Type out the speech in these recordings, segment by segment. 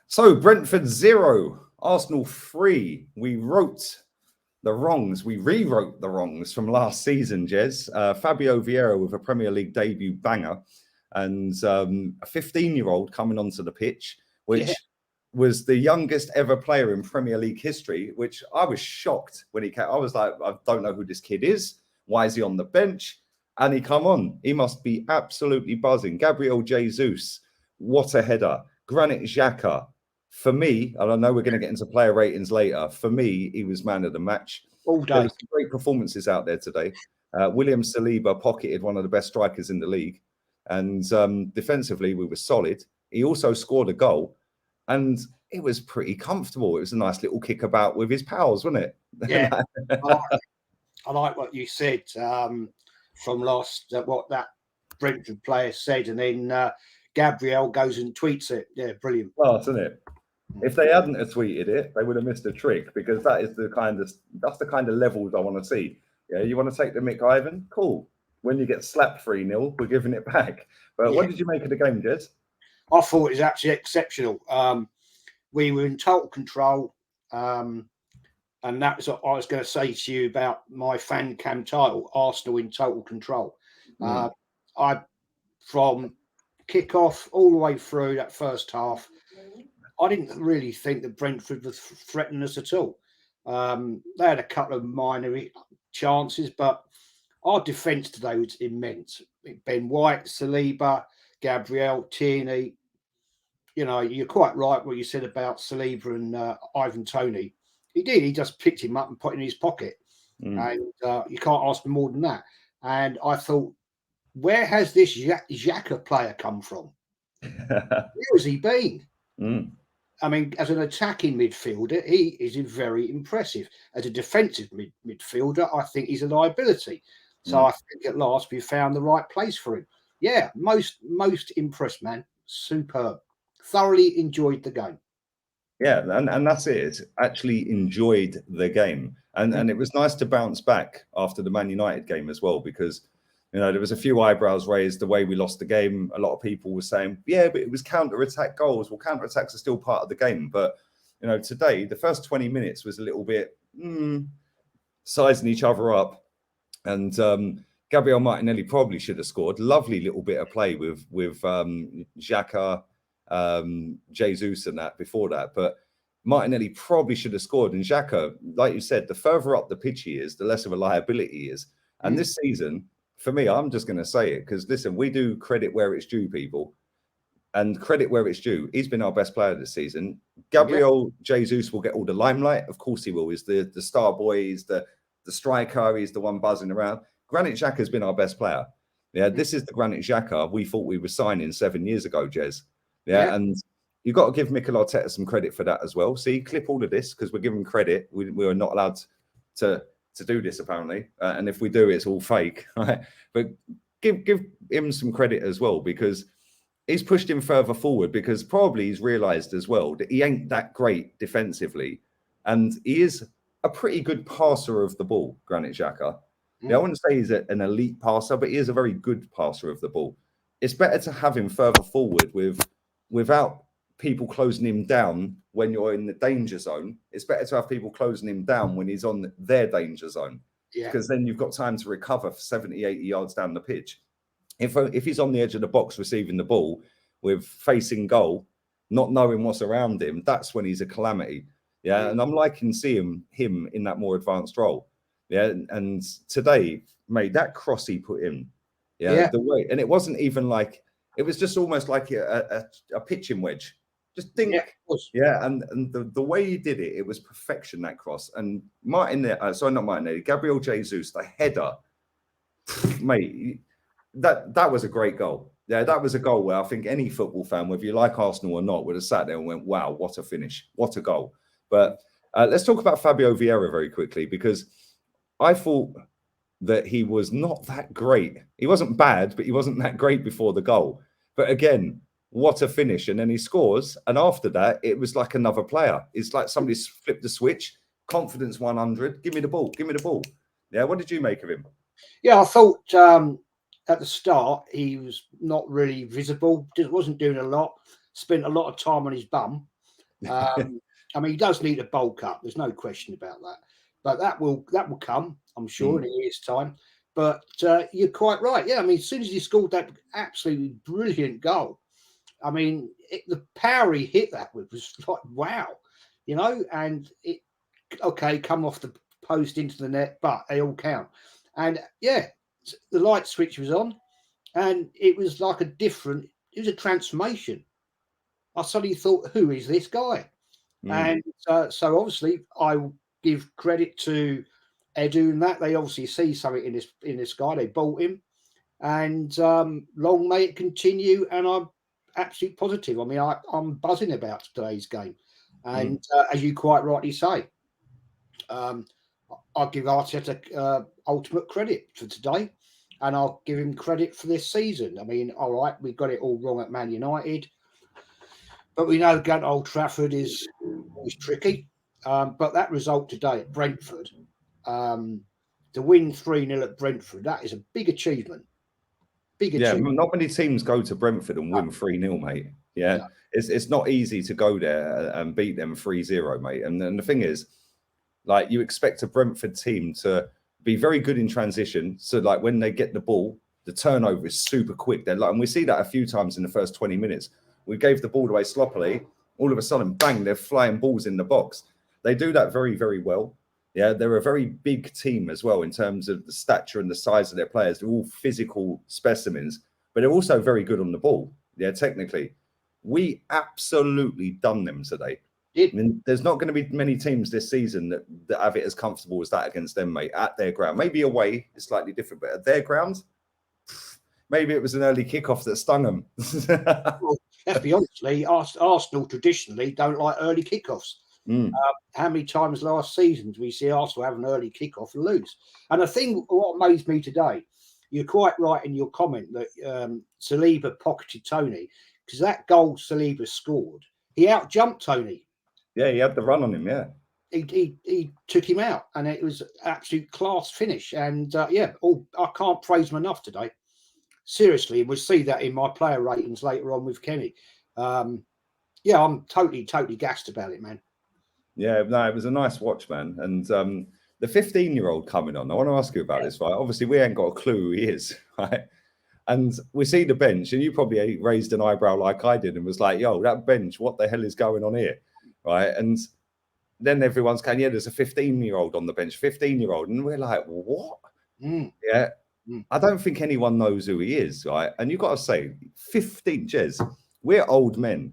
So Brentford 0, Arsenal 3. We rewrote the wrongs from last season, Jez. Fabio Vieira with a Premier League debut banger, and a 15-year-old coming onto the pitch, which was the youngest ever player in Premier League history, which I was shocked when he came. I was like, I don't know who this kid is. Why is he on the bench? And he come on. He must be absolutely buzzing. Gabriel Jesus, what a header. Granit Xhaka. For me, and I know we're going to get into player ratings later, for me, he was man of the match. All day. There were some great performances out there today. William Saliba pocketed one of the best strikers in the league. And defensively, we were solid. He also scored a goal. And it was pretty comfortable. It was a nice little kickabout with his pals, wasn't it? Yeah. I like what you said from last, what that Brentford player said. And then Gabriel goes and tweets it. Yeah, brilliant. Class, isn't it? If they hadn't have tweeted it, they would have missed a trick, because that's the kind of levels I want to see. Yeah, you want to take the Mick Ivan? Cool. When you get slapped 3-0, we're giving it back. But what did you make of the game, Jez? I thought it was actually exceptional. We were in total control. And that's what I was going to say to you about my fan cam title, Arsenal in total control. From kick-off all the way through that first half, I didn't really think that Brentford was threatening us at all. They had a couple of minor chances, but our defence today was immense. Ben White, Saliba, Gabriel, Tierney. You know, you're quite right what you said about Saliba and Ivan Toney. He did. He just picked him up and put it in his pocket. And you can't ask for more than that. And I thought, where has this Xhaka player come from? Where has he been? I mean, as an attacking midfielder, he is very impressive. As a defensive midfielder, I think he's a liability. So I think at last we found the right place for him. Yeah, most impressed, man. Superb. Thoroughly enjoyed the game. Yeah, and that's it. Actually enjoyed the game. And it was nice to bounce back after the Man United game as well, because, you know, there was a few eyebrows raised the way we lost the game. A lot of people were saying, yeah, but it was counter-attack goals. Well, counter-attacks are still part of the game. But, you know, today, the first 20 minutes was a little bit sizing each other up. And Gabriel Martinelli probably should have scored. Lovely little bit of play with Xhaka, Jesus and that before that. But Martinelli probably should have scored. And Xhaka, like you said, the further up the pitch he is, the less of a liability he is. And this season, for me, I'm just going to say it, because, listen, we do credit where it's due, people. And credit where it's due. He's been our best player this season. Gabriel Jesus will get all the limelight. Of course he will. He's the star boy. He's the striker. He's the one buzzing around. Granit Xhaka has been our best player. Yeah, this is the Granit Xhaka we thought we were signing 7 years ago, Jez. Yeah, and you've got to give Mikel Arteta some credit for that as well. See, clip all of this, because we're giving credit. We are not allowed to do this, apparently. And if we do, it's all fake. Right? But give him some credit as well, because he's pushed him further forward, because probably he's realised as well that he ain't that great defensively. And he is a pretty good passer of the ball, Granit Xhaka. Yeah, I wouldn't say he's an elite passer, but he is a very good passer of the ball. It's better to have him further forward without people closing him down when you're in the danger zone. It's better to have people closing him down when he's on their danger zone, because then you've got time to recover for 70, 80 yards down the pitch. If he's on the edge of the box receiving the ball with facing goal, not knowing what's around him, that's when he's a calamity. Yeah, and I'm liking seeing him in that more advanced role. Yeah, and today, mate, that cross he put in, the way, and it wasn't even like, it was just almost like a pitching wedge. Just dink. And the way he did it, it was perfection, that cross. And Gabriel Jesus, the header, mate, that was a great goal. Yeah, that was a goal where I think any football fan, whether you like Arsenal or not, would have sat there and went, wow, what a finish, what a goal. But let's talk about Fabio Vieira very quickly, because I thought that he was not that great. He wasn't bad, but he wasn't that great before the goal. But again, what a finish. And then he scores. And after that, it was like another player. It's like somebody's flipped the switch. Confidence 100. Give me the ball. Give me the ball. Yeah, what did you make of him? Yeah, I thought at the start, he was not really visible. Just wasn't doing a lot. Spent a lot of time on his bum. I mean, he does need a bulk up. There's no question about that. But that will come, I'm sure, in a year's time. But you're quite right. Yeah, I mean, as soon as he scored that absolutely brilliant goal, I mean, the power he hit that with was like, wow, you know, and it, okay, come off the post into the net, but they all count. And yeah, the light switch was on, and it was like it was a transformation. I suddenly thought, who is this guy? And so obviously I will give credit to Edu and that. They obviously see something in this guy. They bought him, and long may it continue. And I'm absolutely positive. I mean, I'm buzzing about today's game. And as you quite rightly say, I'll give Arteta ultimate credit for today, and I'll give him credit for this season. I mean, all right, we got it all wrong at Man United, but we know going to Old Trafford is tricky. But that result today at Brentford, to win 3-0 at Brentford, that is a big achievement. Yeah, not many teams go to Brentford and win 3-0, mate. Yeah, no. It's not easy to go there and beat them 3-0, mate. And then the thing is, like, you expect a Brentford team to be very good in transition. So, like, when they get the ball, the turnover is super quick. They're like, and we see that a few times in the first 20 minutes. We gave the ball away sloppily. All of a sudden, bang, they're flying balls in the box. They do that very, very well. Yeah, they're a very big team as well in terms of the stature and the size of their players. They're all physical specimens, but they're also very good on the ball. Yeah, technically. We absolutely done them today. I mean, there's not going to be many teams this season that have it as comfortable as that against them, mate, at their ground. Maybe away is slightly different, but at their ground, maybe it was an early kickoff that stung them. Well, let's be honest, Lee, Arsenal traditionally don't like early kickoffs. How many times last season do we see Arsenal have an early kickoff and lose? And I think what amazed me today, you're quite right in your comment that Saliba pocketed Tony, because that goal Saliba scored, he outjumped Tony. Yeah, he had the run on him, yeah. He took him out, and it was absolute class finish. And I can't praise him enough today. Seriously, we'll see that in my player ratings later on with Kenny. I'm totally gassed about it, man. Yeah, no, it was a nice watch, man. And the 15-year-old coming on, I want to ask you about this, right? Obviously, we ain't got a clue who he is, right? And we see the bench, and you probably raised an eyebrow like I did and was like, yo, that bench, what the hell is going on here, right? And then everyone's going, yeah, there's a 15-year-old on the bench, 15-year-old. And we're like, what? Yeah. I don't think anyone knows who he is, right? And you've got to say, 15, Jez, we're old men.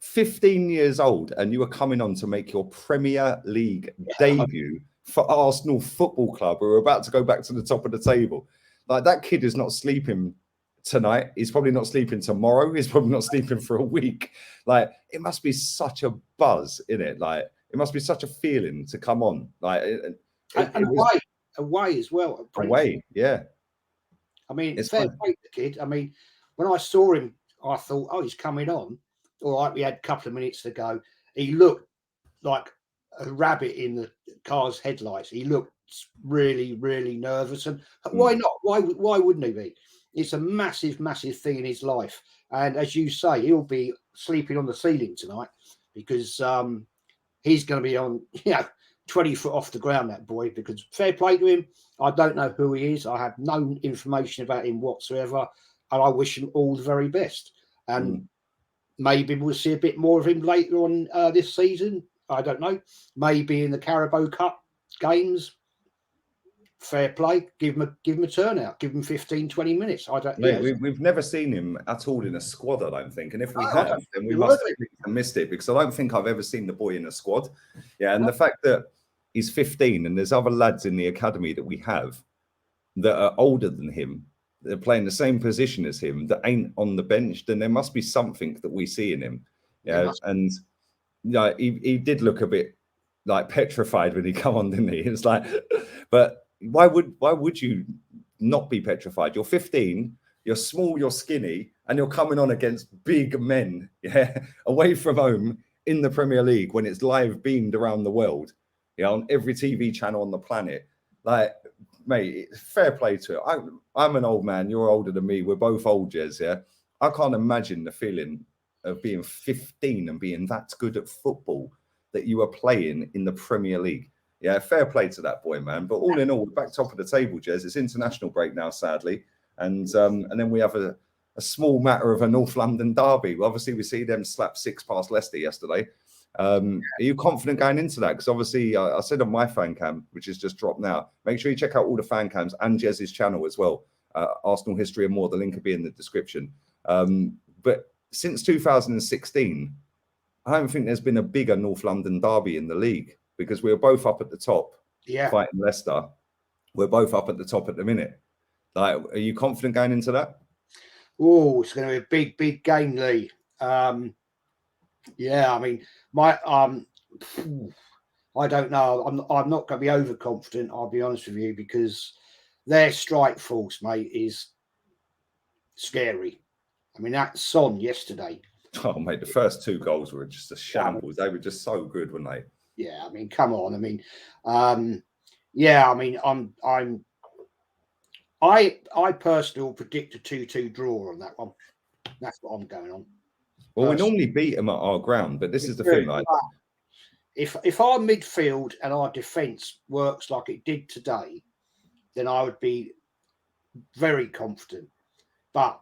15 years old, and you are coming on to make your Premier League debut for Arsenal Football Club, who are about to go back to the top of the table. Like, that kid is not sleeping tonight. He's probably not sleeping tomorrow. He's probably not sleeping for a week. Like, it must be such a buzz in it. Like, it must be such a feeling to come on. Like, away as well. Away, yeah. I mean, it's fair play to the kid. I mean, when I saw him, I thought, oh, he's coming on. All right, we had a couple of minutes to go. He looked like a rabbit in the car's headlights. He looked really, really nervous. And why not? Why wouldn't he be? It's a massive, massive thing in his life. And as you say, he'll be sleeping on the ceiling tonight because he's going to be on, 20 foot off the ground, that boy, because fair play to him. I don't know who he is. I have no information about him whatsoever. And I wish him all the very best. And maybe we'll see a bit more of him later on this season. I don't know. Maybe in the Carabao Cup games. Fair play. Give him a turnout. Give him 15, 20 minutes. I don't know. We've never seen him at all in a squad, I don't think. And if we have, then we must have missed it, because I don't think I've ever seen the boy in a squad. Yeah, and the fact that he's 15 and there's other lads in the academy that we have that are older than him, they're playing the same position as him, that ain't on the bench, then there must be something that we see in him. Yeah, and he did look a bit like petrified when he come on, didn't he? It's like, but why would you not be petrified? You're 15, you're small, you're skinny, and you're coming on against big men, away from home in the Premier League when it's live beamed around the world, on every TV channel on the planet. Like, mate, fair play to it. I'm an old man. You're older than me. We're both old, Jez. Yeah, I can't imagine the feeling of being 15 and being that good at football that you are playing in the Premier League. Yeah, fair play to that boy, man. But all in all, we're back top of the table, Jez. It's international break now, sadly. And then we have a small matter of a North London derby. Obviously, we see them slap 6 past Leicester yesterday. Are you confident going into that? Because obviously, I said on my fan cam, which is just dropped now, make sure you check out all the fan cams and JEZ'S channel as well. Arsenal History and more. The link will be in the description. But since 2016, I don't think there's been a bigger North London derby in the league, because we were both up at the top fighting Leicester. We're both up at the top at the minute. Like, are you confident going into that? Oh, it's going to be a big, big game, Lee. Yeah, I mean, I don't know. I'm not going to be overconfident, I'll be honest with you, because their strike force, mate, is scary. I mean, that Son yesterday. Oh, mate, the first 2 goals were just a shambles. They were just so good, weren't they? Yeah, I mean, come on. I mean, yeah, I mean, I personally will predict a 2-2 draw on that one. That's what I'm going on. Well, we normally beat them at our ground, but this is the thing, like, if our midfield and our defence works like it did today, then I would be very confident. But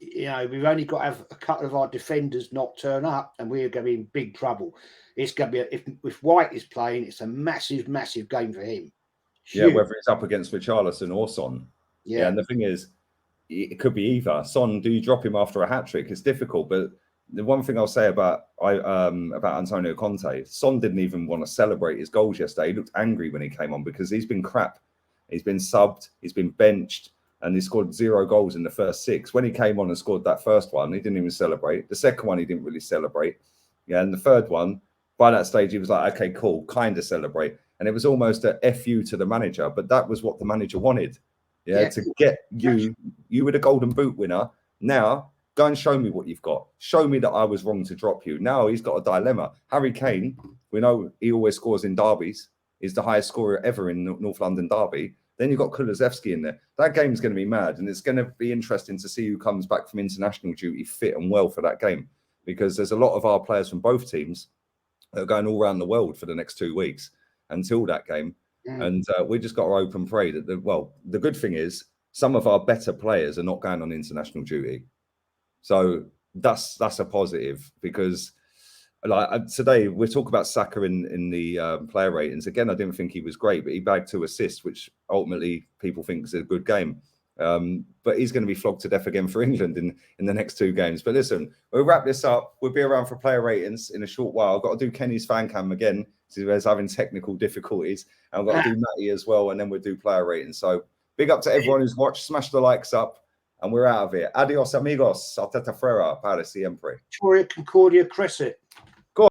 you know, we've only got to have a couple of our defenders not turn up, and we're going to be in big trouble. It's going to be if White is playing, it's a massive, massive game for him. Yeah, whether it's up against Richarlison or Son. Yeah, and the thing is, it could be either. Son, do you drop him after a hat trick? It's difficult, but the one thing I'll say about Antonio Conte, Son didn't even want to celebrate his goals yesterday. He looked angry when he came on because he's been crap. He's been subbed, he's been benched, and he scored 0 goals in the first 6. When he came on and scored that first one, he didn't even celebrate. The second one, he didn't really celebrate. Yeah, and the third one, by that stage, he was like, okay, cool, kind of celebrate. And it was almost a FU to the manager, but that was what the manager wanted. Yeah, to get you were the golden boot winner. Now, go and show me what you've got. Show me that I was wrong to drop you. Now he's got a dilemma. Harry Kane, we know he always scores in derbies. He's the highest scorer ever in North London derby. Then you've got Kulusevski in there. That game's going to be mad, and it's going to be interesting to see who comes back from international duty fit and well for that game, because there's a lot of our players from both teams that are going all around the world for the next 2 weeks until that game. And we just got to open pray that the good thing is some of our better players are not going on international duty. So that's a positive, because like today we're talking about Saka in the player ratings. Again, I didn't think he was great, but he bagged 2 assists, which ultimately people think is a good game. But he's going to be flogged to death again for England in the next 2 games. But listen, we'll wrap this up. We'll be around for player ratings in a short while. I've got to do Kenny's fan cam again, because he's having technical difficulties. And I've got to do Matty as well, and then we'll do player ratings. So big up to everyone who's watched. Smash the likes up, and we're out of here. Adios, amigos. Alteta Frera. Para siempre. Victoria Concordia Crescent.